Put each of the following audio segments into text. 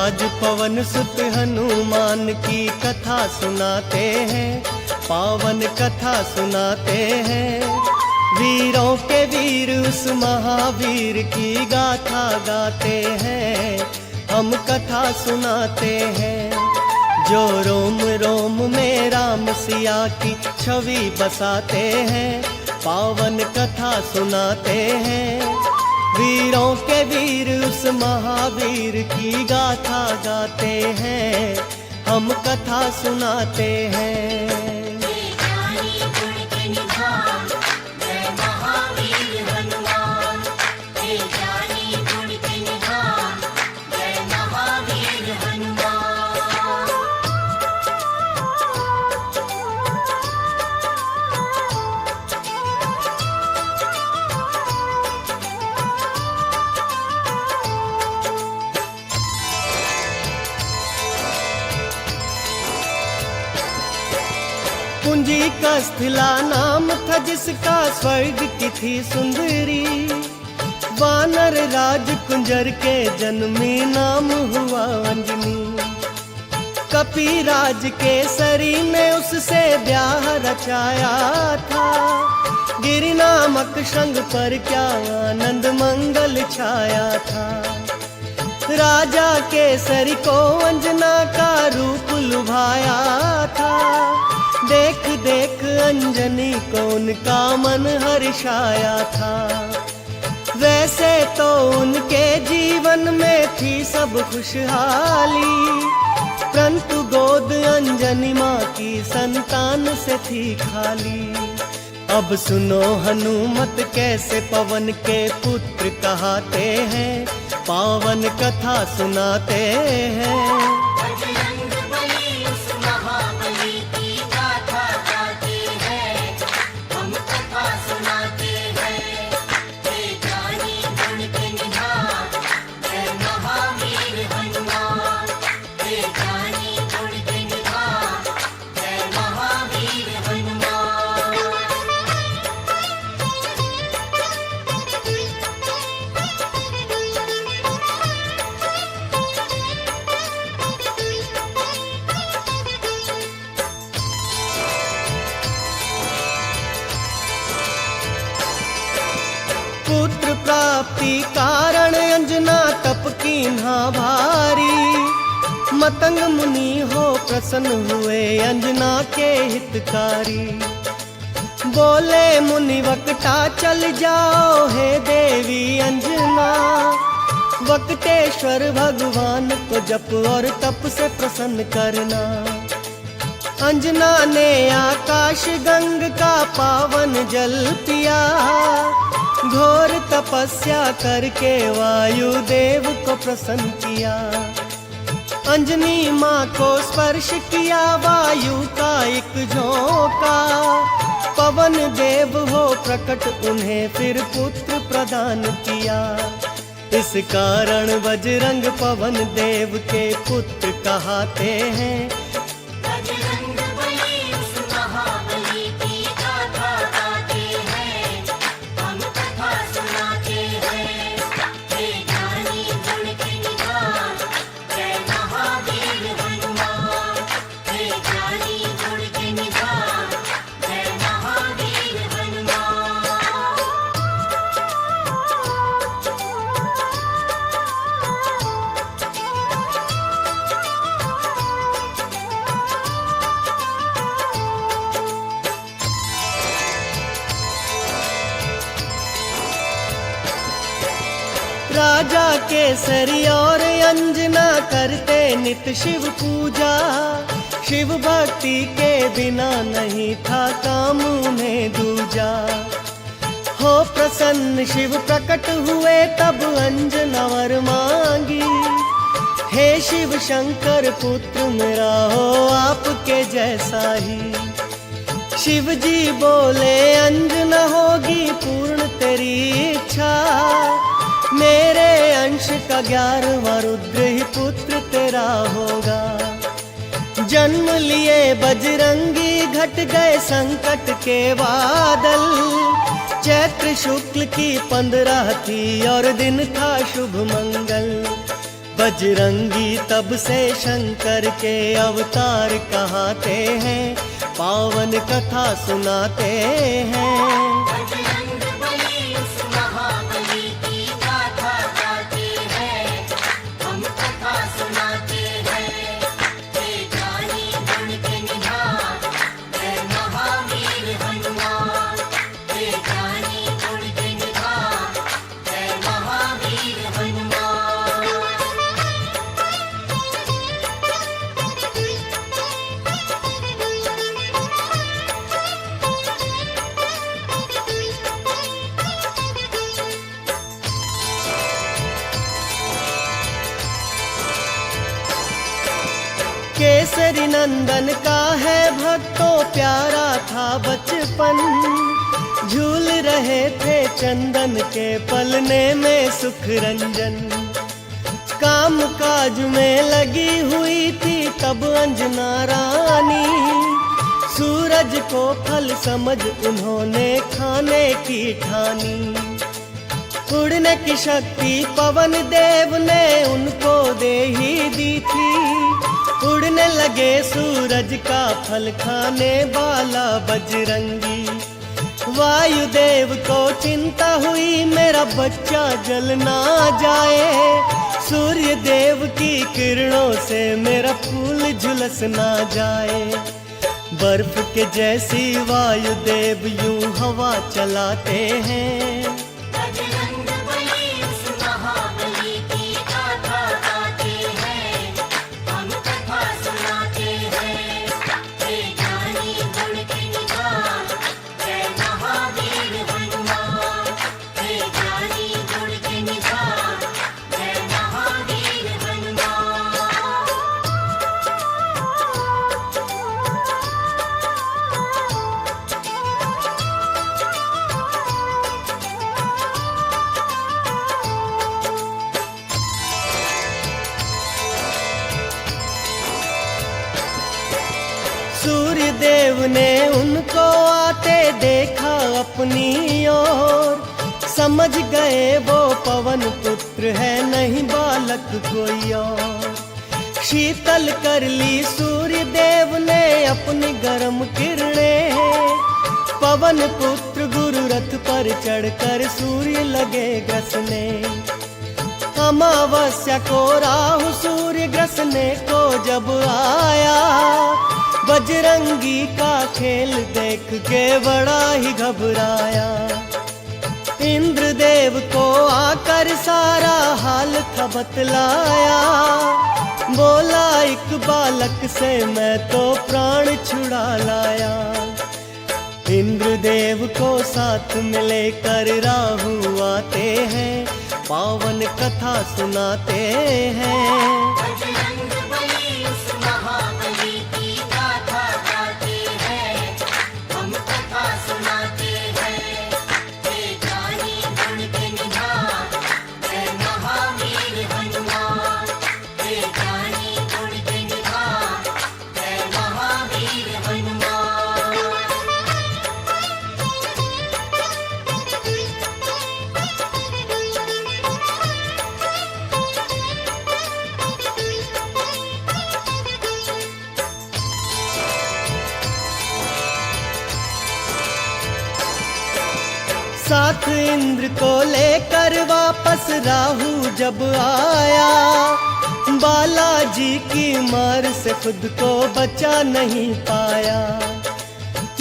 आज पवन सुत हनुमान की कथा सुनाते हैं, पावन कथा सुनाते हैं। वीरों के वीर उस महावीर की गाथा गाते हैं, हम कथा सुनाते हैं। जो रोम रोम में राम सिया की छवि बसाते हैं, पावन कथा सुनाते हैं। वीरों के वीर उस महावीर की गाथा गाते हैं, हम कथा सुनाते हैं। कुंजी का स्थिला नाम था जिसका स्वर्ग की थी सुंदरी। वानर राज कुंजर के जन्मी नाम हुआ अंजनी। कपिराज केसरी ने उससे ब्याह रचाया था। गिरि नामक शृंग पर क्या आनंद मंगल छाया था। राजा केसरी को अंजना का रूप लुभाया था। देख देख अंजनी को उनका मन हर्षाया था। वैसे तो उनके जीवन में थी सब खुशहाली, परंतु गोद अंजनी माँ की संतान से थी खाली। अब सुनो हनुमत कैसे पवन के पुत्र कहाते हैं, पावन कथा सुनाते हैं। पुत्र प्राप्ति कारण अंजना तप कीन्हा भारी। मतंग मुनि हो प्रसन्न हुए अंजना के हितकारी। बोले मुनि वक्ता चल जाओ हे देवी अंजना। वक्तेश्वर भगवान को जप और तप से प्रसन्न करना। अंजना ने आकाश गंग का पावन जल पिया। घोर तपस्या करके वायु देव को प्रसन्न किया। अंजनी माँ को स्पर्श किया वायु का एक झोंका। पवन देव हो प्रकट उन्हें फिर पुत्र प्रदान किया। इस कारण बजरंग पवन देव के पुत्र कहाते हैं। राजा केसरी और अंजना करते नित शिव पूजा। शिव भक्ति के बिना नहीं था काम उन्हें दूजा। हो प्रसन्न शिव प्रकट हुए तब अंजना वर मांगी। हे शिव शंकर पुत्र मेरा हो आपके जैसा ही। शिव जी बोले अंजना होगी पूर्ण तेरी इच्छा। मेरे अंश का 11वां रुद्र ही पुत्र तेरा होगा। जन्म लिए बजरंगी घट गए संकट के बादल। चैत्र शुक्ल की 15 थी और दिन था शुभ मंगल। बजरंगी तब से शंकर के अवतार कहाते हैं, पावन कथा सुनाते हैं। बजरंग बली उस महाबली की गाथा गाते हैं, हम कथा सुनाते हैं। हे ज्ञानी गुण के निधान, जय महावीर हनुमान। हे ज्ञानी गुण के निधान, जय महावीर हनुमान। केसरी नंदन का है भक्तों प्यारा था बचपन, झूल रहे थे चंदन के पलने में सुख रंजन। काम काज में लगी हुई थी तब अंजना रानी, सूरज को फल समझ उन्होंने खाने की ठानी। उड़ने की शक्ति पवन देव ने उनको दे ही दी थी, उड़ने लगे सूरज का फल खाने वाला बजरंगी। वायुदेव को चिंता हुई मेरा बच्चा जल ना जाए, सूर्य देव की किरणों से मेरा फूल झुलस ना जाए। बर्फ के जैसी वायुदेव यूं हवा चलाते हैं, बजरंग बली उस महाबली की गाथा गाते हैं, हम कथा सुनाते हैं। हे ज्ञानी गुण के निधान, जय महावीर हनुमान। हे ज्ञानी गुण के निधान, जय महावीर हनुमान। सूर्य देव ने उनको आते देखा अपनी ओर, समझ गए वो पवन पुत्र है नहीं बालक कोई और। शीतल कर ली सूर्य देव ने अपनी गर्म किरणें, पवन पुत्र गुरु रथ पर चढ़कर सूर्य लगे ग्रसने। अमावस्या को राहु सूर्य ग्रसने को जब आया, बजरंगी का खेल देख के बड़ा ही घबराया। इंद्रदेव को आकर सारा हाल था बतलाया, बोला एक बालक से मैं तो प्राण छुड़ा लाया। इंद्रदेव को साथ में लेकर राहु आते हैं, पावन कथा सुनाते हैं। बजरंग बली उस महाबली की गाथा गाते हैं, हम कथा सुनाते हैं। हे ज्ञानी गुण के निधान, जय महावीर हनुमान। हे ज्ञानी गुण के निधान, जय महावीर हनुमान। साथ इंद्र को लेकर वापस राहु जब आया, बालाजी की मार से खुद को बचा नहीं पाया।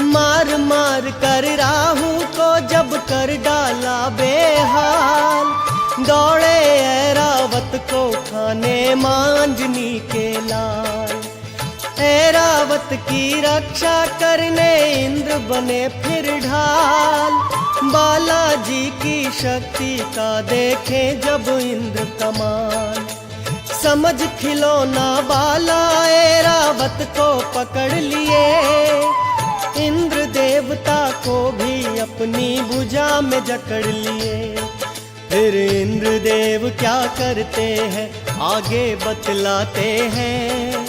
मार मार कर राहु को जब कर डाला बेहाल, दौड़े ऐरावत को खाने मांजनी के लाल। ऐरावत की रक्षा करने इंद्र बने फिर ढाल, बालाजी की शक्ति का देखे जब इंद्र कमाल। समझ खिलौना बाला ऐरावत को पकड़ लिए, इंद्र देवता को भी अपनी भुजा में जकड़ लिए। फिर इंद्रदेव क्या करते हैं आगे बतलाते हैं।